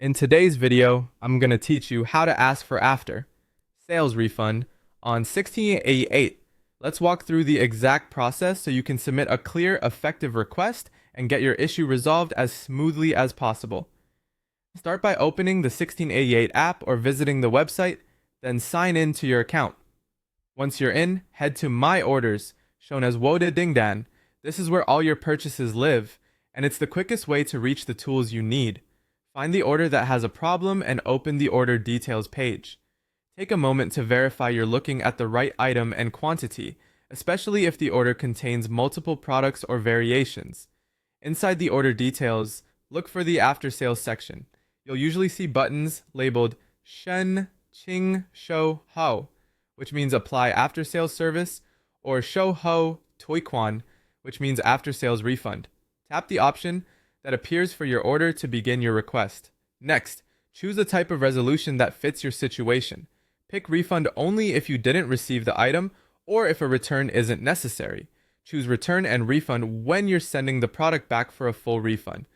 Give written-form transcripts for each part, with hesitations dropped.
In today's video, I'm going to teach you how to ask for after-sales refund on 1688. Let's walk through the exact process so you can submit a clear, effective request and get your issue resolved as smoothly as possible. Start by opening the 1688 app or visiting the website, then sign in to your account. Once you're in, head to My Orders, shown as Woda Dingdan. This is where all your purchases live, and it's the quickest way to reach the tools you need. Find the order that has a problem and open the order details page. Take a moment to verify you're looking at the right item and quantity, especially if the order contains multiple products or variations. Inside the order details, look for the after sales section. You'll usually see buttons labeled Shen, Qing, Shou, Hao, which means apply after sales service, or Shou Ho, Toiquan, which means after sales refund. Tap the option that appears for your order to begin your request. Next, choose a type of resolution that fits your situation. Pick refund only if you didn't receive the item or if a return isn't necessary. Choose return and refund when you're sending the product back for a full refund.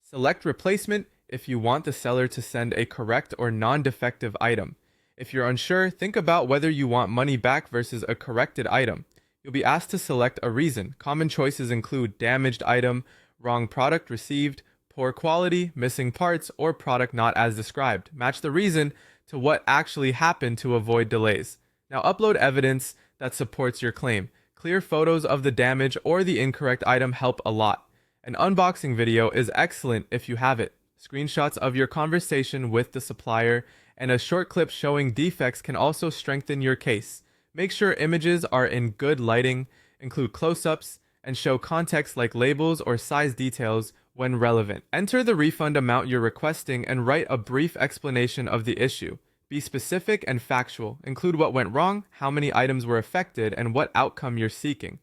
Select replacement if you want the seller to send a correct or non-defective item. If you're unsure, think about whether you want money back versus a corrected item. You'll be asked to select a reason. Common choices include damaged item, wrong product received, poor quality, missing parts, or product not as described. Match the reason to what actually happened to avoid delays. Now upload evidence that supports your claim. Clear photos of the damage or the incorrect item help a lot. An unboxing video is excellent if you have it. Screenshots of your conversation with the supplier and a short clip showing defects can also strengthen your case. Make sure images are in good lighting, include close-ups, and show context like labels or size details when relevant. Enter the refund amount you're requesting and write a brief explanation of the issue. Be specific and factual. Include what went wrong, how many items were affected, and what outcome you're seeking.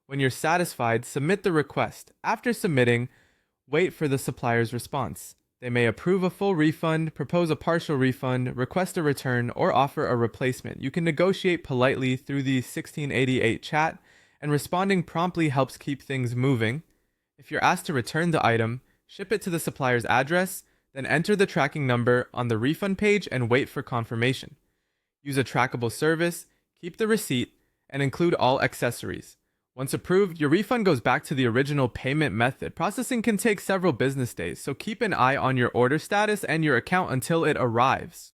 When you're satisfied, submit the request. After submitting, wait for the supplier's response. They may approve a full refund, propose a partial refund, request a return, or offer a replacement. You can negotiate politely through the 1688 chat, and responding promptly helps keep things moving. If you're asked to return the item, ship it to the supplier's address, then enter the tracking number on the refund page and wait for confirmation. Use a trackable service, keep the receipt, and include all accessories. Once approved, your refund goes back to the original payment method. Processing can take several business days, so keep an eye on your order status and your account until it arrives.